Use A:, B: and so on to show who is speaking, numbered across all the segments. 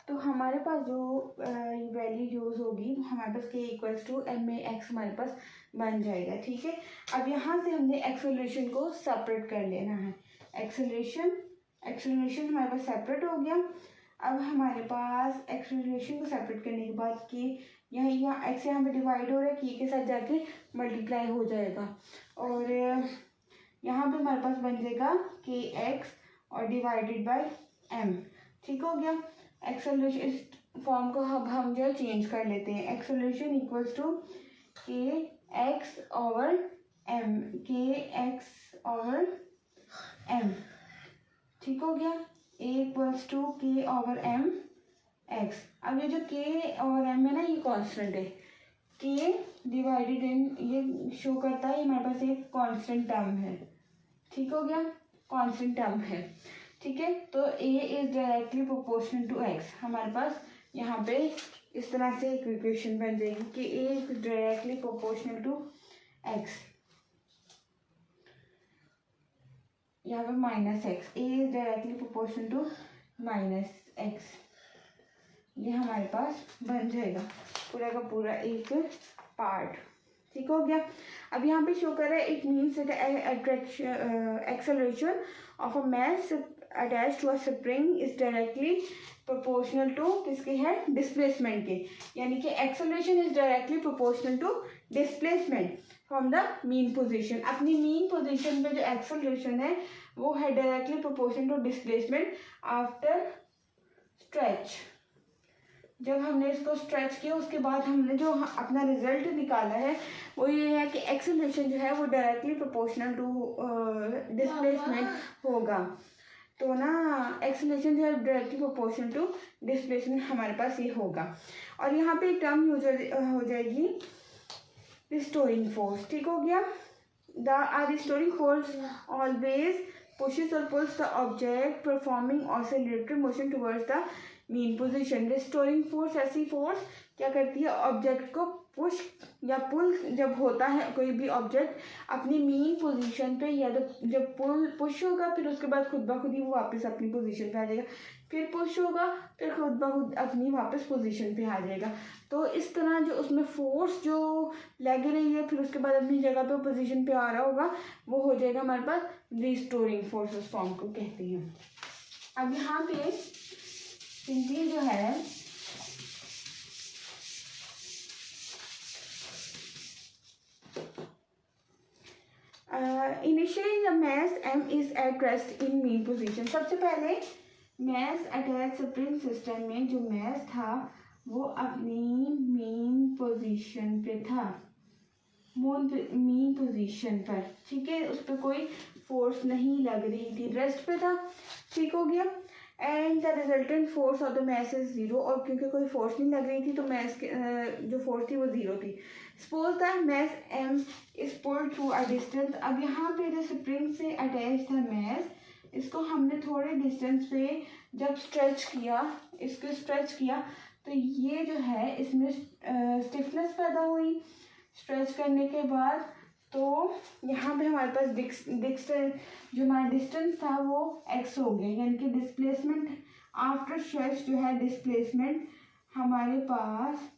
A: तो हमारे पास जो वैल्यू यूज़ होगी हमारे पास के इक्वल्स टू एम में एक्स हमारे पास बन जाएगा। ठीक है, अब यहाँ से हमने एक्सेलरेशन को सेपरेट कर लेना है। एक्सेलरेशन हमारे पास सेपरेट हो गया। अब हमारे पास एक्सेलरेशन को सेपरेट करने के बाद के यहाँ एक्स यहाँ पे डिवाइड हो रहा है, के साथ जाके मल्टीप्लाई हो जाएगा और यहाँ पे हमारे पास बन जाएगा के एक्स और डिवाइडेड बाय एम। ठीक हो गया। एक्सेलरेशन इस फॉर्म को अब हम जो है चेंज कर लेते हैं। एक्सेलरेशन इक्वल्स टू के एक्स ओवर एम, के एक्स ओवर एम। ठीक हो गया। ए इक्वल्स टू के ओवर एम एक्स। अब ये जो के और एम है ना, ये कांस्टेंट है। के डिवाइडेड इन, ये शो करता है हमारे पास एक कांस्टेंट टर्म है। ठीक हो गया, कांस्टेंट टर्म है। ठीक है, तो A is directly proportional to X. हमारे पास यहाँ पे इस तरह से एक इक्वेशन बन जाएगी कि A is directly proportional to X. यहाँ पे minus X, A is directly proportional to minus X. ये हमारे पास बन जाएगा पूरा का पूरा एक पार्ट। ठीक हो गया। अब यहाँ पे शो कर रहा है it means acceleration of a mass attach to a spring is directly proportional to किसके है, डिस्प्लेसमेंट के। यानी कि acceleration is directly proportional to displacement from the mean position. अपनी मीन पोजीशन पे जो एक्सेलरेशन है वो है directly proportional to displacement after stretch. जब हमने इसको स्ट्रेच किया उसके बाद हमने जो अपना रिजल्ट निकाला है वो ये है कि एक्सेलरेशन जो है वो डायरेक्टली प्रोपोर्शनल टू डिस्प्लेसमेंट होगा। तो ना एक्सेलरेशन जो है डायरेक्टली प्रोपोर्शनल टू डिस्प्लेसमेंट हमारे पास ये होगा। और यहाँ पे एक टर्म हो जाएगी रिस्टोरिंग फोर्स। ठीक हो गया। The restoring force always pushes or pulls the object performing oscillatory motion towards the mean position। Restoring force ऐसी फोर्स क्या करती है, ऑब्जेक्ट को पुश या पुल जब होता है कोई भी ऑब्जेक्ट अपनी मीन पोजीशन पे, या जब पुश होगा फिर उसके बाद खुद ब खुद ही वो वापस अपनी पोजीशन पे आ जाएगा, फिर पुश होगा फिर खुद ब खुद अपनी वापस पोजीशन पे आ जाएगा। तो इस तरह जो उसमें फोर्स जो लग रही है फिर उसके बाद अपनी जगह पे पोजीशन पे आ रहा होगा वो हो जाएगा हमारे पास रिस्टोरिंग फोर्स, उस फॉर्म को कहते हैं। अब यहाँ पे सिंपली जो है initially the mass m is at rest in mean position. सबसे पहले मास अटैच स्प्रिंग सिस्टम में जो मास था वो अपनी मीन पोजीशन पे था, मीन पोजीशन पर। ठीक है, उस पर कोई फोर्स नहीं लग रही थी, रेस्ट पे था। ठीक हो गया। And the resultant force of the mass is zero. और क्योंकि कोई फोर्स नहीं लग रही थी तो मास जो फोर्स थी वो जीरो थी। Suppose the mass m is pulled through a distance. अब यहाँ पे जो स्प्रिंग से अटैच था मास, इसको हमने थोड़े डिस्टेंस पे जब स्ट्रेच किया, इसको स्ट्रेच किया तो ये जो है इसमें स्टिफनेस पैदा हुई। स्ट्रेच करने के बाद तो यहाँ पे हमारे पास जो हमारा डिस्टेंस था वो x हो गया, यानी कि डिस्प्लेसमेंट आफ्टर स्ट्रेच जो है डिस्प्लेसमेंट हमारे पास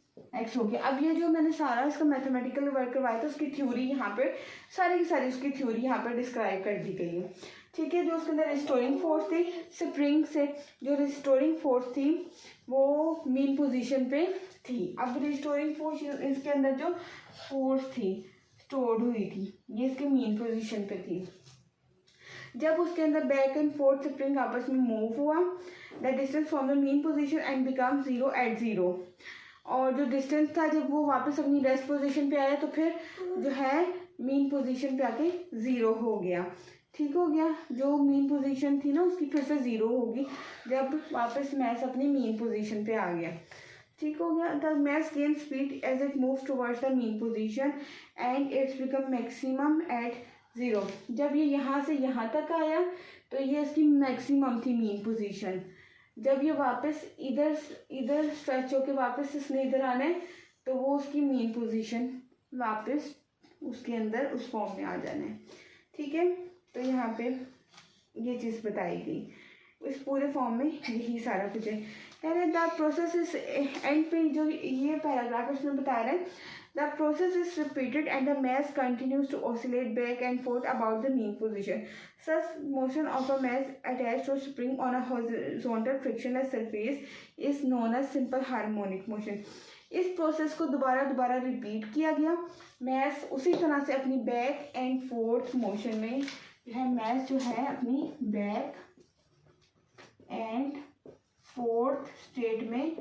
A: x हो गया। अब ये जो मैंने सारा इसका मैथमेटिकल वर्क करवाया था उसकी थ्योरी यहाँ पे सारी की सारी उसकी थ्योरी यहाँ पे डिस्क्राइब कर दी गई है। ठीक है, जो उसके अंदर रिस्टोरिंग फोर्स थी स्प्रिंग से, जो रिस्टोरिंग फोर्स थी वो मीन पोजीशन पे थी। अब रिस्टोरिंग फोर्स इसके अंदर जो फोर्स थी स्टोर्ड हुई थी ये इसके मीन पोजीशन पे थी। जब उसके अंदर बैक एंड फोर्थ स्प्रिंग आपस में मूव हुआ the distance from the mean position and become zero at zero. और जो डिस्टेंस था जब वो वापस अपनी रेस्ट पोजीशन पे आया तो फिर जो है मीन पोजीशन पे आके जीरो हो गया। ठीक हो गया, जो मीन पोजीशन थी ना उसकी फिर से जीरो होगी जब वापस मास अपनी मीन पोजीशन पे आ गया। ठीक हो गया। The mass gain speed as it moves towards the mean position and its become maximum at zero. जब ये यहाँ से यहाँ तक आया तो ये इसकी मैक्सिमम थी मीन पोजीशन। जब ये वापस इधर स्ट्रेच होके वापस इसने इधर आना है तो वो उसकी मीन पोजीशन वापस उसके अंदर उस फॉर्म में आ जाना है। ठीक है, तो यहाँ पे ये चीज़ बताई गई। इस पूरे फॉर्म में यही सारा कुछ है। कह रहे द प्रोसेस इज एंड पे जो ये पैराग्राफ उसमें बता रहे हैं the process is repeated and the mass continues to oscillate back and forth about the mean position. Such motion of a mass attached to a spring on a horizontal frictionless surface is known as simple harmonic motion. इस process को दोबारा repeat किया गया। Mess उसी तरह से अपनी back and fourth motion में जो है मैस जो है अपनी बैक एंड फोर्थ स्टेट में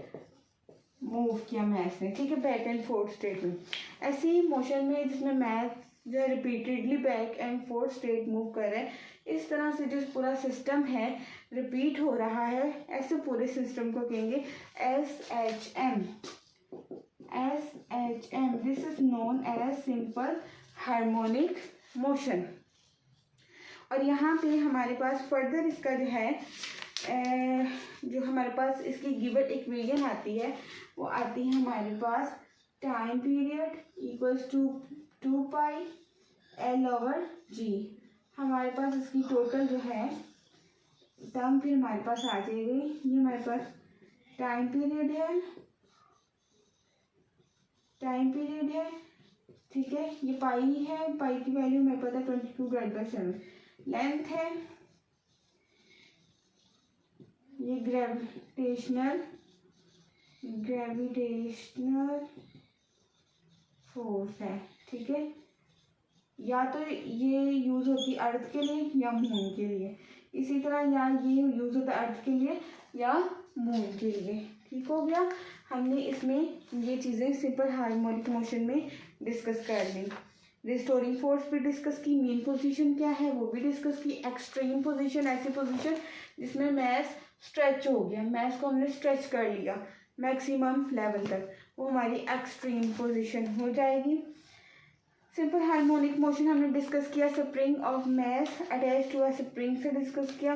A: मूव किया मैस ने, ठीक है, बैक एंड फोर्थ स्टेट में। ऐसी मोशन में जिसमें मैस जो है repeatedly back and fourth state move कर रहे हैं, इस तरह से जो पूरा सिस्टम है रिपीट हो रहा है, ऐसे पूरे सिस्टम को कहेंगे SHM। This is known as simple harmonic motion. और यहाँ पे हमारे पास फर्दर इसका जो है जो हमारे पास इसकी गिवन इक्वेशन आती है वो आती है हमारे पास time period equals to 2πL/g। हमारे पास इसकी टोटल जो है टर्म फिर हमारे पास आ जाएगी। ये हमारे पास टाइम पीरियड है, ठीक है, ये पाई है, पाई की वैल्यू मेरे पास है 22/7। लेंथ है, ये ग्रेविटेशनल फोर्स है, ठीक है, या तो ये यूज होती अर्थ के लिए या मून के लिए, इसी तरह या ये यूज होता अर्थ के लिए या मून के लिए। ठीक हो गया, हमने इसमें ये चीज़ें सिंपल हार्मोनिक मोशन में डिस्कस कर ली। रिस्टोरिंग फोर्स भी डिस्कस की, मीन पोजीशन क्या है वो भी डिस्कस की, एक्सट्रीम पोजीशन ऐसी पोजीशन जिसमें मैस स्ट्रेच हो गया, मैस को हमने स्ट्रेच कर लिया मैक्सिमम लेवल तक, वो हमारी एक्सट्रीम पोजीशन हो जाएगी। सिंपल हार्मोनिक मोशन हमने डिस्कस किया, spring of mass attach to a spring से डिस्कस किया।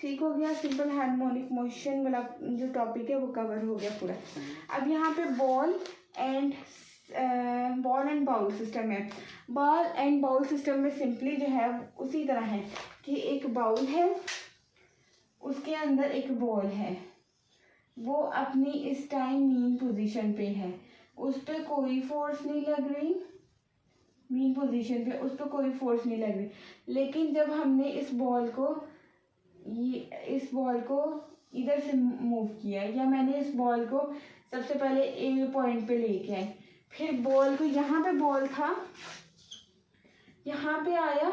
A: ठीक हो गया, सिंपल हार्मोनिक मोशन वाला जो टॉपिक है वो कवर हो गया पूरा। अब यहाँ पे बॉल एंड बाउल सिस्टम है। बॉल एंड बाउल सिस्टम में सिंपली जो है उसी तरह है कि एक बाउल है, उसके अंदर एक बॉल है, वो अपनी इस टाइम मीन पोजीशन पे है, उस पर कोई फोर्स नहीं लग रही, मीन पोजीशन पे उस पर कोई फोर्स नहीं लग रही। लेकिन जब हमने इस बॉल को इधर से मूव किया, या मैंने इस बॉल को सबसे पहले ए पॉइंट पे लेके आए, फिर बॉल को यहाँ पे बॉल था, यहाँ पे आया,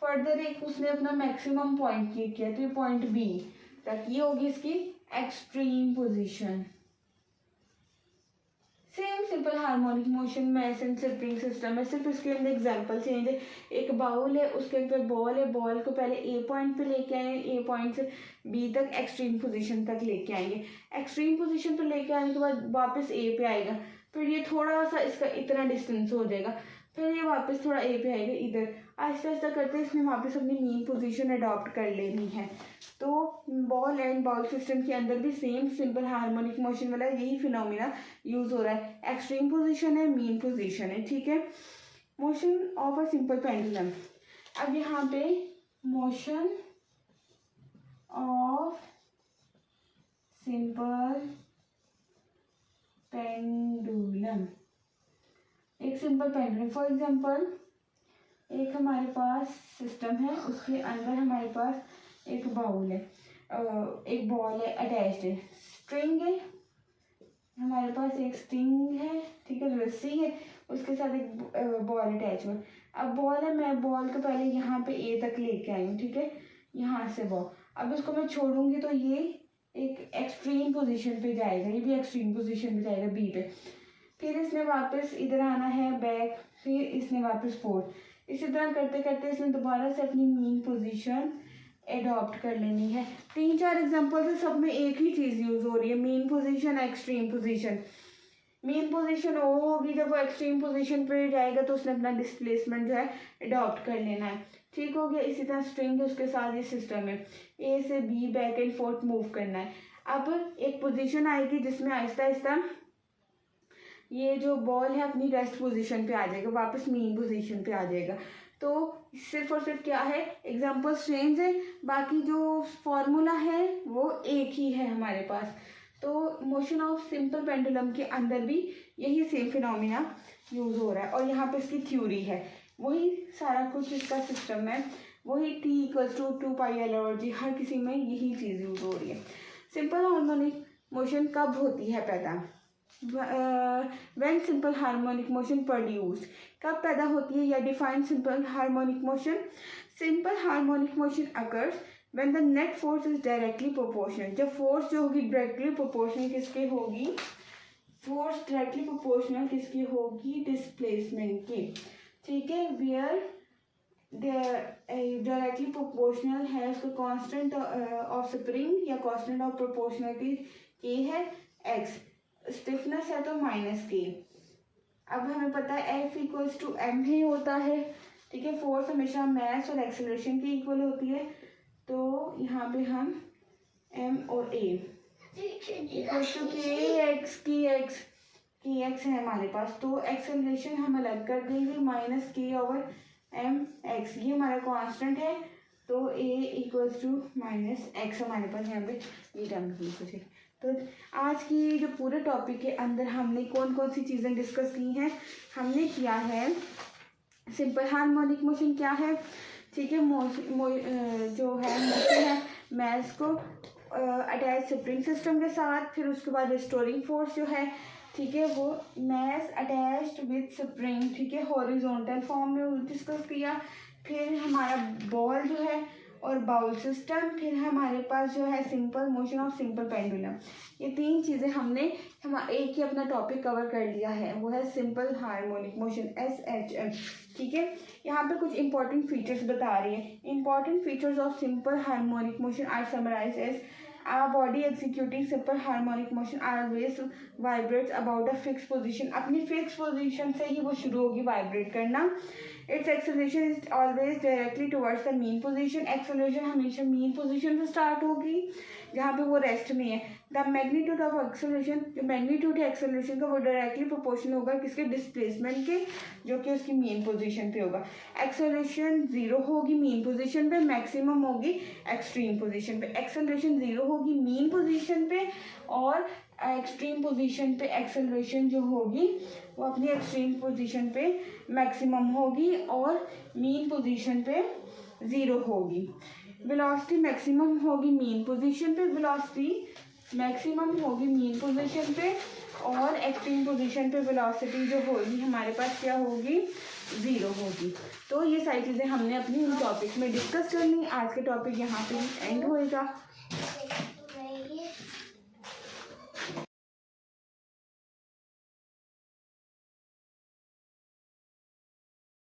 A: फर्दर एक उसने अपना मैक्सिमम पॉइंट क्लिक किया, तो ये पॉइंट बी तक, ये होगी इसकी extreme position. Same simple harmonic motion में ऐसे स्प्रिंग सिस्टम है, सिर्फ इसके अंदर एग्जांपल चेंज है। एक बाउल है, उसके ऊपर बॉल है, बॉल को पहले ए पॉइंट पे लेके आए, ए पॉइंट से बी तक एक्सट्रीम पोजीशन तक लेके आएंगे, एक्सट्रीम पोजीशन पे लेके आने के बाद वापस ए पे आएगा, फिर ये थोड़ा सा इसका इतना डिस्टेंस हो जाएगा, फिर ये वापस थोड़ा ए पे आएगा इधर, आहिस्ता आहिस्ता करते इसमें वापस अपनी मीन पोजीशन अडॉप्ट कर लेनी है। तो बॉल एंड बाउल सिस्टम के अंदर भी सेम सिंपल हार्मोनिक मोशन वाला यही फिनोमिना यूज हो रहा है, एक्सट्रीम पोजीशन है, मीन पोजीशन है, ठीक है। Motion of a simple pendulum, अब यहाँ पे मोशन ऑफ सिंपल पेंडुलम, एक सिंपल पेंडुलम फॉर एग्जांपल एक हमारे पास सिस्टम है, उसके अंदर हमारे पास एक बाउल है, एक बॉल है अटैच्ड है, स्ट्रिंग है, हमारे पास एक स्ट्रिंग है, ठीक है, रस्सी है, उसके साथ एक बॉल अटैच हुआ। अब बॉल है, मैं बॉल को पहले यहाँ पे ए तक लेके आई हूँ, ठीक है, यहाँ से बॉल, अब इसको मैं छोड़ूंगी तो ये एक एक्सट्रीम पोजीशन पे जाएगा, ये भी एक्सट्रीम पोजीशन पे जाएगा बी पे, फिर इसने वापस इधर आना है बैक, फिर इसने वापस फोर्थ, इसी तरह करते करते इसने दोबारा से अपनी मीन पोजीशन एडॉप्ट कर लेनी है। 3-4 एग्जांपल है, सब में एक ही चीज़ यूज हो रही है, mean position, extreme position. Mean position वो होगी जब वो एक्सट्रीम पोजीशन पे जाएगा तो उसने अपना डिस्प्लेसमेंट जो है एडॉप्ट कर लेना है। ठीक हो गया, इसी तरह स्ट्रिंग है, उसके साथ ये सिस्टम है, ए से be back and fourth move करना है। अब एक पोजीशन आएगी जिसमें आहिस्ता आहिस्ता ये जो बॉल है अपनी रेस्ट पोजीशन पे आ जाएगा, वापस मीन पोजीशन पे आ जाएगा, तो सिर्फ और सिर्फ क्या है, एग्जाम्पल चेंज है, बाकी जो फॉर्मूला है वो एक ही है हमारे पास। तो मोशन ऑफ सिंपल पेंडुलम के अंदर भी यही सेम फिनोमिना यूज़ हो रहा है, और यहाँ पे इसकी थ्योरी है, वही सारा कुछ इसका सिस्टम है, वही T=2 पाई एल और जी, हर किसी में यही चीज़ यूज़ हो रही है। सिंपल हार्मोनिक मोशन कब होती है पैदा? When simple harmonic motion produced, कब पैदा होती है या define simple harmonic motion? Simple harmonic motion occurs when the net force is directly proportional, जब फोर्स जो होगी डायरेक्टली प्रोपोर्शनल किसके होगी, फोर्स डायरेक्टली प्रोपोर्शनल किसकी होगी, डिस्प्लेसमेंट की, ठीक है, वेयर डायरेक्टली प्रोपोर्शनल है उसका कांस्टेंट ऑफ स्प्रिंग या कांस्टेंट ऑफ प्रोपोर्शनलिटी के है एक्स, स्टिफनेस है तो -k। अब हमें पता है F=m ही होता है, ठीक है, फोर्स हमेशा मास और एक्सेलरेशन के इक्वल होती है, तो यहाँ पे हम m और a की x है हमारे पास, तो एक्सेलरेशन हम अलग कर देंगे -k/mx, ये हमारा कांस्टेंट है, तो a=-x हमारे पास यहाँ पे ये टर्म की कुछ है। तो आज की जो पूरे टॉपिक के अंदर हमने कौन कौन सी चीज़ें डिस्कस की हैं, हमने किया है सिंपल हार्मोनिक मोशन क्या है, ठीक है, जो है मोशन है मास को अटैच स्प्रिंग सिस्टम के साथ, फिर उसके बाद रिस्टोरिंग फोर्स जो है, ठीक है, वो मास अटैच्ड विद स्प्रिंग, ठीक है, हॉरिजॉन्टल फॉर्म में डिस्कस किया, फिर हमारा बॉल जो है और बाउल सिस्टम, फिर हमारे पास जो है simple motion of simple pendulum, ये तीन चीज़ें हमने एक ही अपना टॉपिक कवर कर लिया है, वो है सिंपल हार्मोनिक मोशन SHM, ठीक है। यहाँ पे कुछ इंपॉर्टेंट फीचर्स बता रही है, important features of simple harmonic motion are summarized as our body executing simple harmonic motion always vibrates about a fixed position, अपनी fixed position से ही वो शुरू होगी वाइब्रेट करना, its acceleration is always directly towards the mean position, acceleration हमेशा mean position से start होगी जहाँ पे वो रेस्ट में है, द मैग्नीट्यूड ऑफ एक्सेलरेशन, जो मैग्नीट्यूड है एक्सेलरेशन का वो डायरेक्टली प्रोपोर्शनल होगा किसके, डिस्प्लेसमेंट के, जो कि उसकी मेन पोजीशन पे होगा, एक्सेलरेशन 0 होगी मीन पोजीशन पे, मैक्सिमम होगी एक्सट्रीम पोजीशन पे, एक्सेलरेशन 0 होगी मीन पोजीशन पे, और एक्सट्रीम पोजीशन पे एक्सेलरेशन जो होगी वो अपनी एक्सट्रीम पोजीशन पे मैक्सिमम होगी और मीन पोजीशन पे 0 होगी, वेलोसिटी मैक्सिमम होगी मीन पोजीशन पे, वेलोसिटी मैक्सिमम होगी मीन पोजीशन पे, और एक्सट्रीम पोजीशन पे वेलोसिटी जो होगी हमारे पास क्या होगी, 0 होगी। तो ये सारी चीज़ें हमने अपनी इन टॉपिक में डिस्कस करनी, आज के टॉपिक यहाँ पे एंड होएगा।